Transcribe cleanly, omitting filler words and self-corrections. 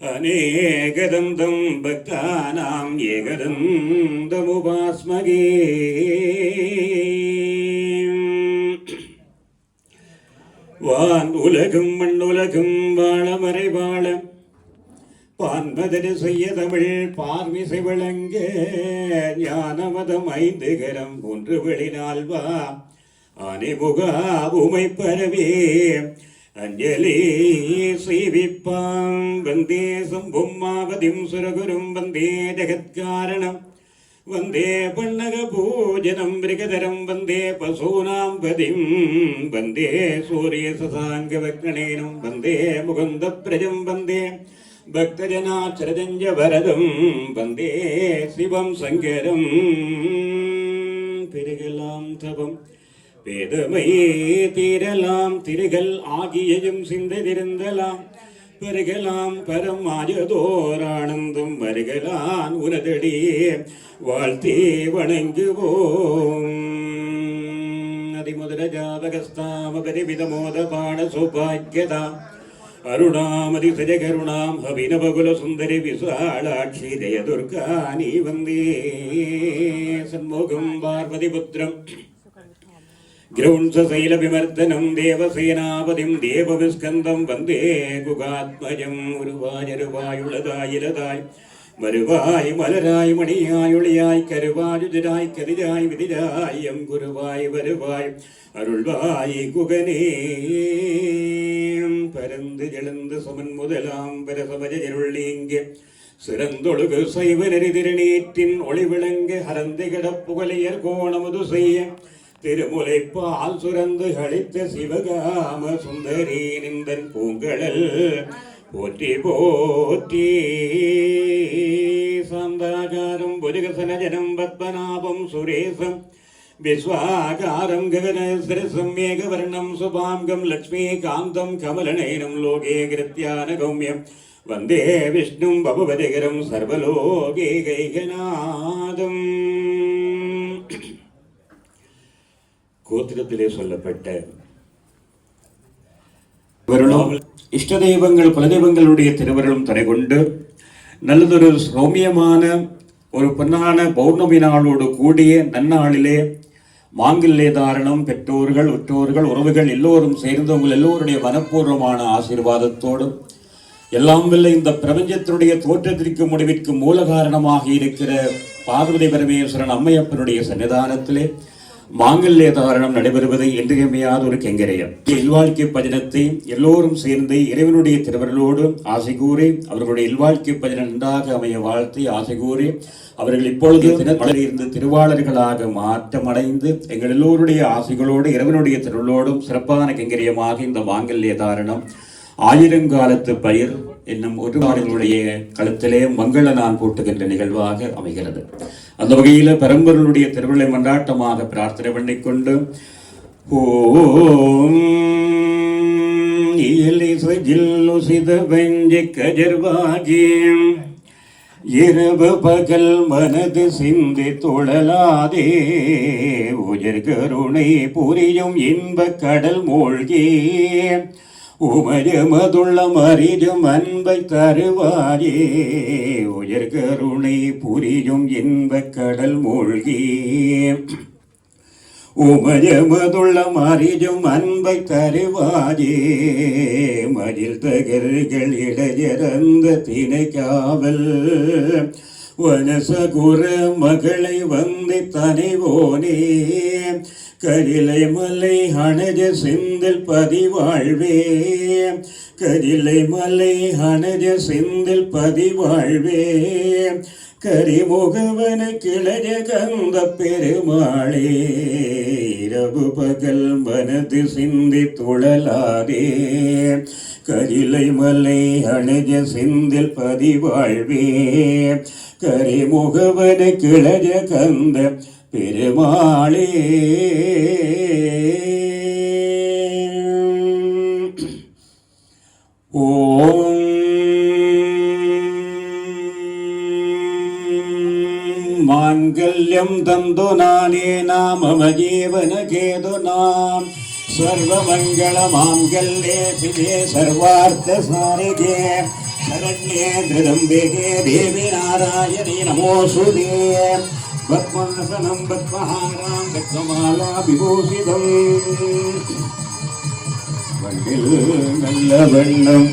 अनेकदन्तं भक्तानां एकदन्तमुपास्मगे வான் உலகும் மண்ணுலகும் வாழமறை வாழ பான்மதன செய்ய தமிழ் பார்மிசை விளங்க ஞானமதம் 5 கரம் 1 வெளிநால்வா அணிமுகா உமை பரவே அஞ்சலி சேவிப்பாம் வந்தே சம்பும்மாவதிம் சுரகுரும் வந்தே ஜகத்காரணம் வந்தே பன்னக பூஜனம் மிருகதரம் வந்தே பசூனாம் பதிம் வந்தே சூரிய சசாங்க வக்ரணேனம் வந்தே முகுந்த பிரஜம் வந்தே பக்தஜனாச்சரஜஞ்ச வரதம் வந்தே சிவம் சங்கரம் பெருகலாம் தவம் வேதமை தீரலாம் திருகள் ஆகியையும் சிந்ததிருந்தலாம் பெருகலாம் பரம் ஆயதோரானந்தம் வருகலான் உனதடியே வாழ்த்தே வணங்குவோம் அதிமுதர ஜாதகஸ்தாமபரிவிதமோத பாட சௌபாக்கியதா அருணாமதி சஜ கருணாம் அபிநவகுல சுந்தரி விசாலாட்சி ஜெய துர்கா நீ வந்தே சண்முகம் பார்வதி புத்திரம் ഗ്രൗൺസൈലവിമർദ്ദനം ദേവസേനാപതിം ദേവവിസ്കന്ധം വന്ദേ ഗുഗാത്മജം ഉരുവായരുവായുള്ളതായിരതായി മരുവായി മലരായി മണിയായി ഒളിയായി കരുവായുജരായി കതിരായി വിതിരായി എം ഗുരുവായി വരുവായി അരുൾവായി കുകനേ പരந்து எழுந்து சமன் முதலாம் பரசவஜருள்ளீங்க சிறந்தொழுகு சைவனரிதிரநீற்றின் ஒளிவிளங்க ஹரந்தி கிடப்புகளையர் கோணமுது செய்ய திருமுலைப்பால் சுரந்து கழித்த சிவகாம சுந்தரி நிந்தன் பூங்கடல் போற்றி போற்றி சாந்தாகாரம் புஜகசனஜனம் பத்மநாபம் சுரேசம் விஸ்வாகாரம் ககனசிரசம் மேகவர்ணம் சுபாங்கம் லக்ஷ்மீகாந்தம் கமலநயனம் லோகே கிருத்யான கௌமியம் வந்தே விஷ்ணும் பவபதிகரம் சர்வலோகே கைகநாதம். கோத்திரத்திலே சொல்லப்பட்ட இஷ்ட தெய்வங்கள் குலதெய்வங்களுடைய திருவருளும் துணை கொண்டு நல்லதொரு சௌமியமான ஒரு பொன்னான பௌர்ணமி நாளோடு கூடிய நன்னாளிலே மாங்கல்ய தாரணம் பெற்றோர்கள் உற்றோர்கள் உறவுகள் எல்லோரும் சேர்ந்து உங்கள் எல்லோருடைய மனப்பூர்வமான ஆசீர்வாதத்தோடும் எல்லாம் வல்ல இந்த பிரபஞ்சத்தினுடைய தோற்றத்திற்கு முடிவிற்கு மூல காரணமாக இருக்கிற பார்வதி பரமேஸ்வரன் அம்மையப்பனுடைய சன்னிதானத்திலே மாங்கல்ய தாரணம் நடைபெறுவதை இன்றியமையாத ஒரு கெங்கரையம். இல்வாழ்க்கை பயணத்தை எல்லோரும் சேர்ந்து இறைவனுடைய திருவருளோடு ஆசை கூறி அவர்களுடைய இல்வாழ்க்கை பயணம் நன்றாக அமைய வாழ்த்தி ஆசை கூறி அவர்கள் இப்பொழுது தினமலையிலிருந்து திருவாளர்களாக மாற்றமடைந்து எங்கள் எல்லோருடைய ஆசைகளோடு இறைவனுடைய திருவருளோடும் சிறப்பான கெங்கரியமாக இந்த மாங்கல்ய தாரணம் ஆயிரங்காலத்து பயிர் என்னும் ஒரு நாடுகளுடைய களத்திலே மங்கள நான் கூட்டுகின்ற நிகழ்வாக அமைகிறது. அந்த வகையில் பெரம்பொருளுடைய திருவிழை மன்றாட்டமாக பிரார்த்தனை பண்ணிக்கொண்டு ஓம் கஜர்வாகி இரவு பகல் மனது சிந்தி துழலாதே உயர் கருணை புரியும் இன்ப கடல் மூழ்கி உமயமதுள்ள மறியும் அன்பை தருவாயே உயர் கருணை புரியும் இன்ப கடல் மூழ்கி உமயமதுள்ள மறியும் அன்பை தருவாயே மதில் தகர்கள் இடையறந்த தினை காவல் வனசகுர மகளை வந்து தனைவோனே கரிலை மலை அணஜ செந்தில் பதிவாழ்வே கரிலை மலை அணஜ செந்தில் பதிவாழ்வே கரிமுகவன கிளைய கந்த பெருமாளே இரவு பகல் மனது சிந்தி துழலாதே கரிலை மலை அணஜ செந்தில் பதிவாழ்வே கரிமுகவன கிளைய கந்த பெருமாளே. ஓம் மாங்கல்யம் தந்து நானே நாம ஜீவன கேதுனாம் சர்வமங்கள மாங்கல்யே சிவே சர்வார்த்த சாரிகே சரண்யே திருதம்பிகே தேவி நாராயணி நமோசுதே பத்மநாசனம் பத்மஹாராம் பத்மமாலா விபூஷிதம் வண்டில் நல்ல வண்ணம்